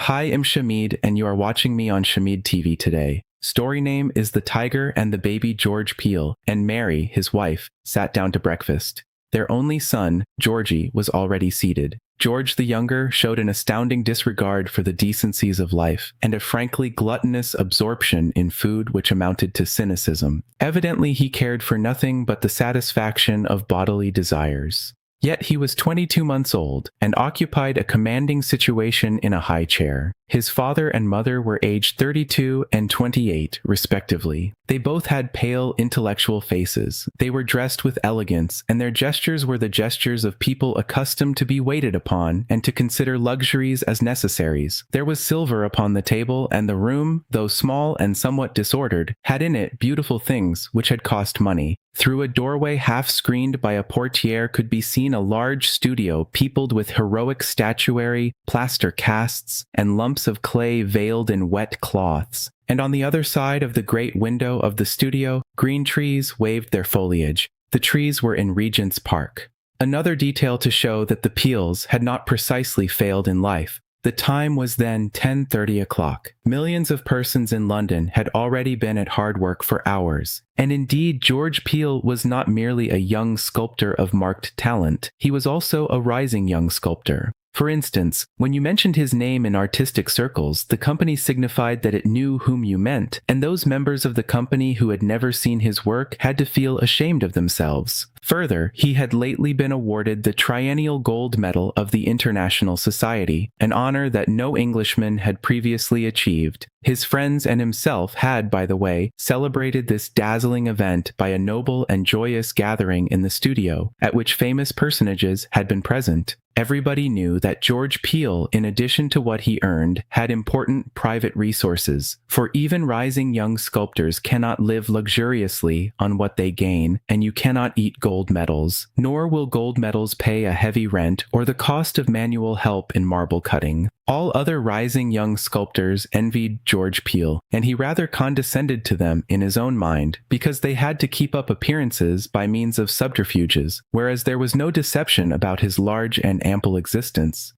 Hi, I'm Shamid, and you are watching me on Shamid TV today. Story name is The Tiger and the Baby. George Peel and Mary, his wife, sat down to breakfast. Their only son, Georgie, was already seated. George the younger showed an astounding disregard for the decencies of life and a frankly gluttonous absorption in food which amounted to cynicism. Evidently, he cared for nothing but the satisfaction of bodily desires. Yet he was 22 months old and occupied a commanding situation in a high chair. His father and mother were aged 32 and 28, respectively. They both had pale, intellectual faces. They were dressed with elegance, and their gestures were the gestures of people accustomed to be waited upon and to consider luxuries as necessaries. There was silver upon the table, and the room, though small and somewhat disordered, had in it beautiful things which had cost money. Through a doorway half screened by a portiere could be seen a large studio peopled with heroic statuary, plaster casts, and lumps of clay veiled in wet cloths. And on the other side of the great window of the studio, green trees waved their foliage. The trees were in Regent's Park. Another detail to show that the Peels had not precisely failed in life. The time was then 10:30 o'clock. Millions of persons in London had already been at hard work for hours. And indeed, George Peel was not merely a young sculptor of marked talent. He was also a rising young sculptor. For instance, when you mentioned his name in artistic circles, the company signified that it knew whom you meant, and those members of the company who had never seen his work had to feel ashamed of themselves. Further, he had lately been awarded the triennial gold medal of the International Society, an honor that no Englishman had previously achieved. His friends and himself had, by the way, celebrated this dazzling event by a noble and joyous gathering in the studio, at which famous personages had been present. Everybody knew that George Peel, in addition to what he earned, had important private resources, for even rising young sculptors cannot live luxuriously on what they gain, and you cannot eat gold medals, nor will gold medals pay a heavy rent or the cost of manual help in marble cutting. All other rising young sculptors envied George Peel, and he rather condescended to them in his own mind, because they had to keep up appearances by means of subterfuges, whereas there was no deception about his large and ample existence.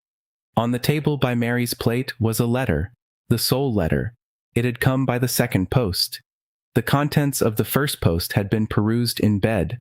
On the table by Mary's plate was a letter, the sole letter. It had come by the second post. The contents of the first post had been perused in bed.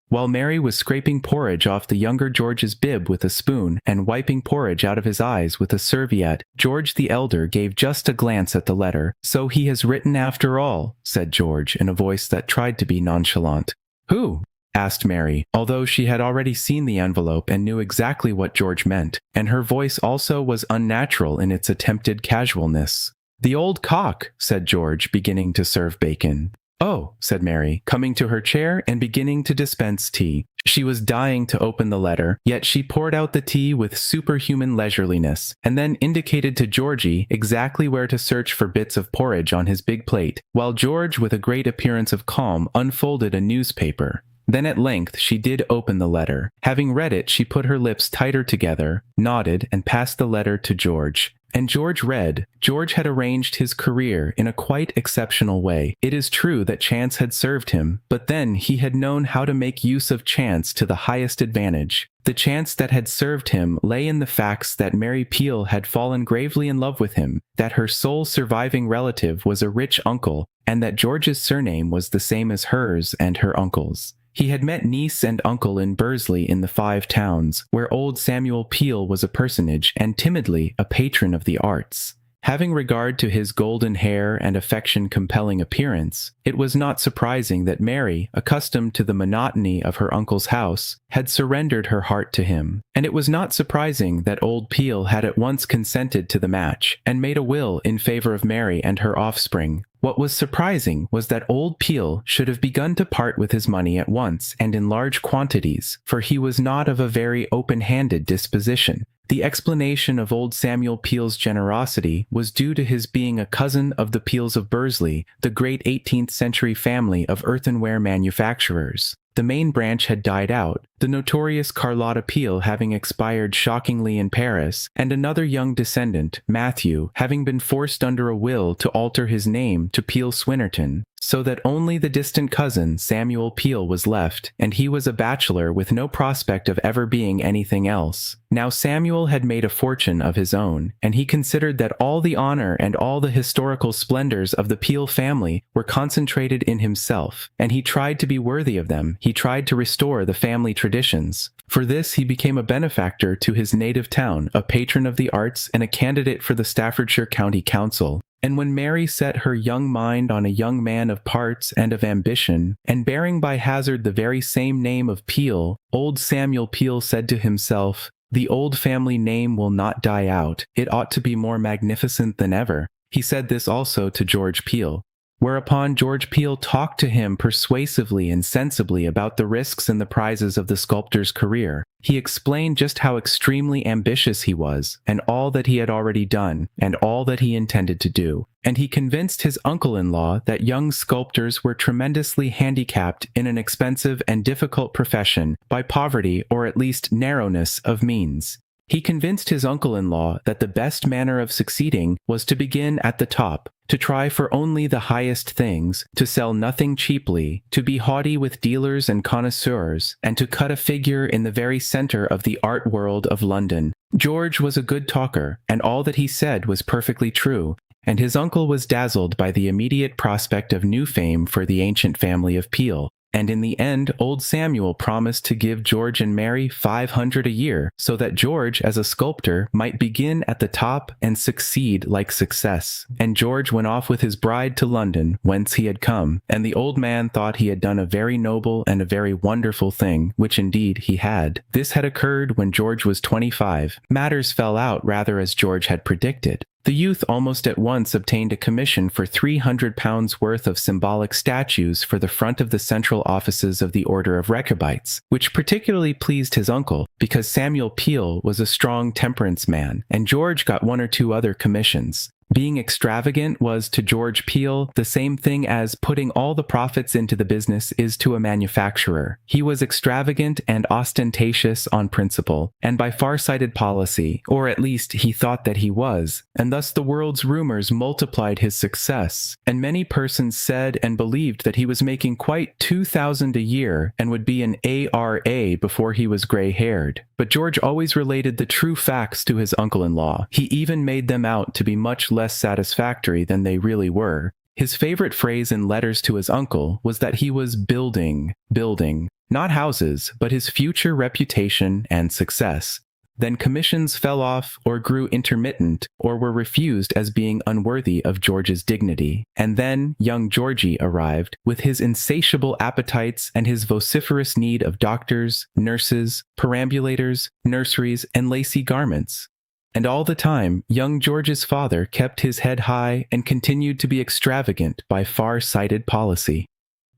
While Mary was scraping porridge off the younger George's bib with a spoon and wiping porridge out of his eyes with a serviette, George the elder gave just a glance at the letter. "So he has written after all," said George in a voice that tried to be nonchalant. "Who?" asked Mary, although she had already seen the envelope and knew exactly what George meant, and her voice also was unnatural in its attempted casualness. "The old cock," said George, beginning to serve bacon. "Oh," said Mary, coming to her chair and beginning to dispense tea. She was dying to open the letter, yet she poured out the tea with superhuman leisureliness, and then indicated to Georgie exactly where to search for bits of porridge on his big plate, while George, with a great appearance of calm, unfolded a newspaper. Then at length she did open the letter. Having read it, she put her lips tighter together, nodded, and passed the letter to George. And George read. George had arranged his career in a quite exceptional way. It is true that chance had served him, but then he had known how to make use of chance to the highest advantage. The chance that had served him lay in the facts that Mary Peel had fallen gravely in love with him, that her sole surviving relative was a rich uncle, and that George's surname was the same as hers and her uncle's. He had met niece and uncle in Bursley in the Five Towns, where old Samuel Peel was a personage and timidly a patron of the arts. Having regard to his golden hair and affection-compelling appearance, it was not surprising that Mary, accustomed to the monotony of her uncle's house, had surrendered her heart to him. And it was not surprising that old Peel had at once consented to the match, and made a will in favor of Mary and her offspring. What was surprising was that old Peel should have begun to part with his money at once and in large quantities, for he was not of a very open-handed disposition. The explanation of old Samuel Peel's generosity was due to his being a cousin of the Peels of Bursley, the great 18th century family of earthenware manufacturers. The main branch had died out, the notorious Carlotta Peel having expired shockingly in Paris, and another young descendant, Matthew, having been forced under a will to alter his name to Peel Swinnerton. so that only the distant cousin Samuel Peel was left, and he was a bachelor with no prospect of ever being anything else. Now Samuel had made a fortune of his own, and he considered that all the honor and all the historical splendors of the Peel family were concentrated in himself, and he tried to be worthy of them. He tried to restore the family traditions. For this he became a benefactor to his native town, a patron of the arts, and a candidate for the Staffordshire County Council. And when Mary set her young mind on a young man of parts and of ambition, and bearing by hazard the very same name of Peel, old Samuel Peel said to himself, "The old family name will not die out. It ought to be more magnificent than ever." He said this also to George Peel. Whereupon George Peel talked to him persuasively and sensibly about the risks and the prizes of the sculptor's career. He explained just how extremely ambitious he was, and all that he had already done, and all that he intended to do. And he convinced his uncle-in-law that young sculptors were tremendously handicapped in an expensive and difficult profession by poverty or at least narrowness of means. He convinced his uncle-in-law that the best manner of succeeding was to begin at the top, to try for only the highest things, to sell nothing cheaply, to be haughty with dealers and connoisseurs, and to cut a figure in the very center of the art world of London. George was a good talker, and all that he said was perfectly true, and his uncle was dazzled by the immediate prospect of new fame for the ancient family of Peel. And in the end, old Samuel promised to give George and Mary 500 a year, so that George, as a sculptor, might begin at the top and succeed like success. And George went off with his bride to London, whence he had come, and the old man thought he had done a very noble and a very wonderful thing, which indeed he had. This had occurred when George was 25. Matters fell out rather as George had predicted. The youth almost at once obtained a commission for £300 worth of symbolic statues for the front of the central offices of the Order of Rechabites, which particularly pleased his uncle, because Samuel Peel was a strong temperance man, and George got one or two other commissions. Being extravagant was to George Peel the same thing as putting all the profits into the business is to a manufacturer. He was extravagant and ostentatious on principle, and by far-sighted policy, or at least he thought that he was, and thus the world's rumors multiplied his success, and many persons said and believed that he was making quite 2,000 a year and would be an ARA before he was gray-haired. But George always related the true facts to his uncle-in-law. He even made them out to be much less satisfactory than they really were. His favorite phrase in letters to his uncle was that he was building, not houses, but his future reputation and success. Then commissions fell off or grew intermittent or were refused as being unworthy of George's dignity. And then young Georgie arrived with his insatiable appetites and his vociferous need of doctors, nurses, perambulators, nurseries, and lacy garments. And all the time, young George's father kept his head high and continued to be extravagant by far-sighted policy.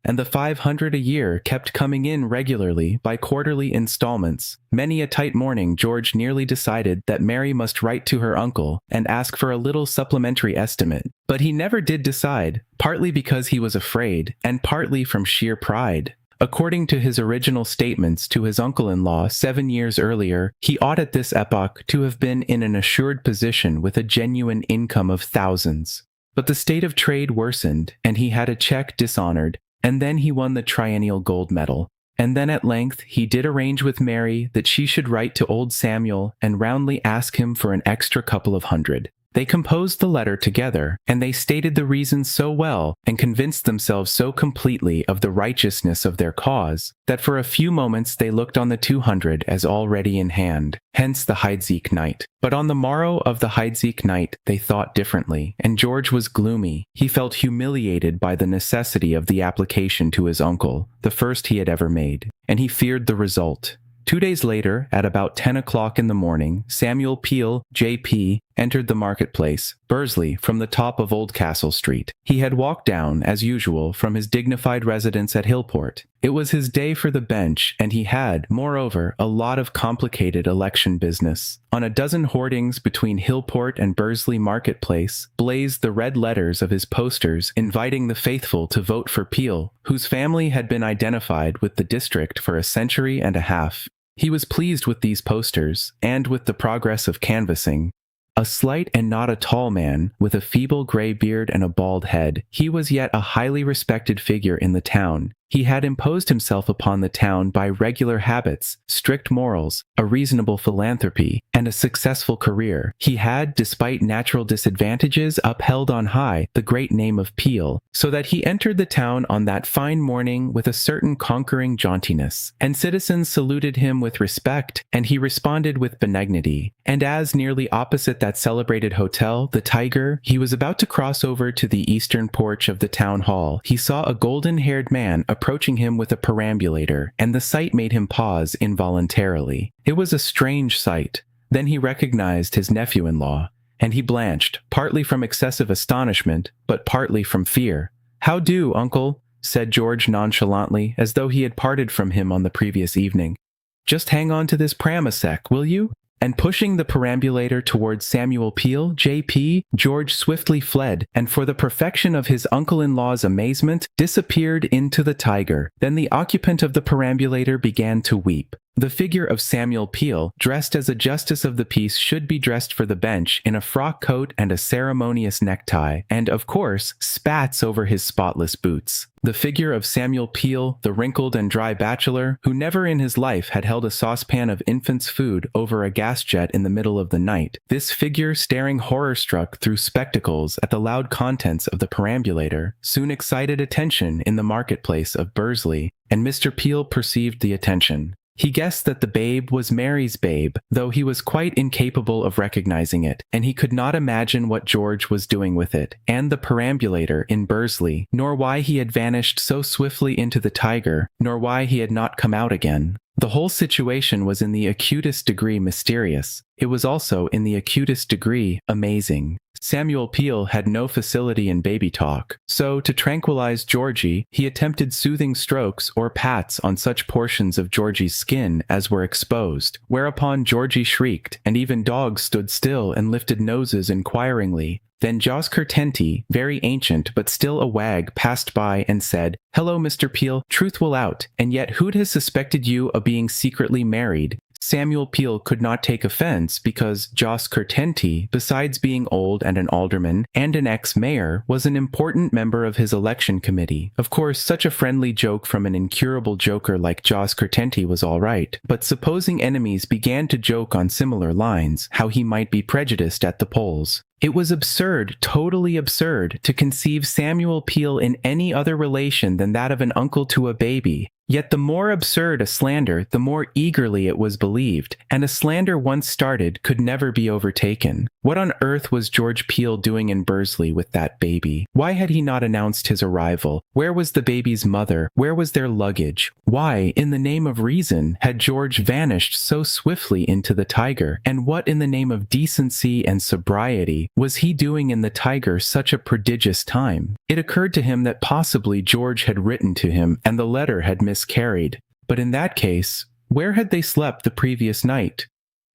And the 500 a year kept coming in regularly by quarterly installments. Many a tight morning George nearly decided that Mary must write to her uncle and ask for a little supplementary estimate. But he never did decide, partly because he was afraid, and partly from sheer pride. According to his original statements to his uncle-in-law 7 years earlier, he ought at this epoch to have been in an assured position with a genuine income of thousands. But the state of trade worsened, and he had a check dishonored, and then he won the triennial gold medal. And then at length he did arrange with Mary that she should write to old Samuel and roundly ask him for an extra couple of hundred. They composed the letter together, and they stated the reasons so well and convinced themselves so completely of the righteousness of their cause that for a few moments they looked on the 200 as already in hand, hence the Heidsieck night. But on the morrow of the Heidsieck night they thought differently, and George was gloomy. He felt humiliated by the necessity of the application to his uncle, the first he had ever made, and he feared the result. 2 days later, at about 10 o'clock in the morning, Samuel Peel, J.P., entered the marketplace, Bursley, from the top of Oldcastle Street. He had walked down, as usual, from his dignified residence at Hillport. It was his day for the bench, and he had, moreover, a lot of complicated election business. On a dozen hoardings between Hillport and Bursley Marketplace blazed the red letters of his posters inviting the faithful to vote for Peel, whose family had been identified with the district for a century and a half. He was pleased with these posters, and with the progress of canvassing. A slight and not a tall man, with a feeble gray beard and a bald head, he was yet a highly respected figure in the town. He had imposed himself upon the town by regular habits, strict morals, a reasonable philanthropy, and a successful career. He had, despite natural disadvantages, upheld on high the great name of Peel, so that he entered the town on that fine morning with a certain conquering jauntiness, and citizens saluted him with respect, and he responded with benignity. And as nearly opposite that celebrated hotel, the Tiger, he was about to cross over to the eastern porch of the town hall, he saw a golden-haired man approaching him with a perambulator, and the sight made him pause involuntarily. It was a strange sight. Then he recognized his nephew-in-law, and he blanched, partly from excessive astonishment, but partly from fear. "How do, uncle?" said George nonchalantly, as though he had parted from him on the previous evening. "Just hang on to this pram a sec, will you?" And pushing the perambulator towards Samuel Peel, J.P., George swiftly fled, and for the perfection of his uncle-in-law's amazement, disappeared into the Tiger. Then the occupant of the perambulator began to weep. The figure of Samuel Peel, dressed as a justice of the peace should be dressed for the bench, in a frock coat and a ceremonious necktie, and, of course, spats over his spotless boots. The figure of Samuel Peel, the wrinkled and dry bachelor, who never in his life had held a saucepan of infant's food over a gas jet in the middle of the night. This figure, staring horror-struck through spectacles at the loud contents of the perambulator, soon excited attention in the marketplace of Bursley, and Mr. Peel perceived the attention. He guessed that the babe was Mary's babe, though he was quite incapable of recognizing it, and he could not imagine what George was doing with it, and the perambulator in Bursley, nor why he had vanished so swiftly into the Tiger, nor why he had not come out again. The whole situation was in the acutest degree mysterious. It was also in the acutest degree amazing. Samuel Peel had no facility in baby talk, so to tranquilize Georgie, he attempted soothing strokes or pats on such portions of Georgie's skin as were exposed, whereupon Georgie shrieked, and even dogs stood still and lifted noses inquiringly. Then Jos Curtenty, very ancient but still a wag, passed by and said, "Hello, Mr. Peel, truth will out, and yet who'd have suspected you of being secretly married?" Samuel Peel could not take offense because Jos Curtenty, besides being old and an alderman and an ex-mayor, was an important member of his election committee. Of course, such a friendly joke from an incurable joker like Jos Curtenty was all right, but supposing enemies began to joke on similar lines, how he might be prejudiced at the polls. It was absurd, totally absurd, to conceive Samuel Peel in any other relation than that of an uncle to a baby. Yet the more absurd a slander, the more eagerly it was believed, and a slander once started could never be overtaken. What on earth was George Peel doing in Bursley with that baby? Why had he not announced his arrival? Where was the baby's mother? Where was their luggage? Why, in the name of reason, had George vanished so swiftly into the Tiger? And what in the name of decency and sobriety was he doing in the Tiger such a prodigious time? It occurred to him that possibly George had written to him, and the letter had miscarried. But in that case, where had they slept the previous night?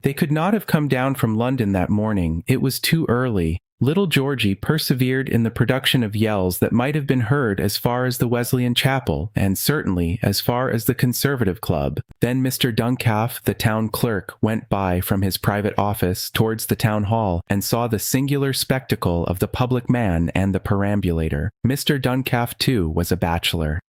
They could not have come down from London that morning. It was too early. Little Georgie persevered in the production of yells that might have been heard as far as the Wesleyan Chapel, and certainly as far as the Conservative Club. Then Mr. Duncalf, the town clerk, went by from his private office towards the town hall, and saw the singular spectacle of the public man and the perambulator. Mr. Duncalf, too, was a bachelor.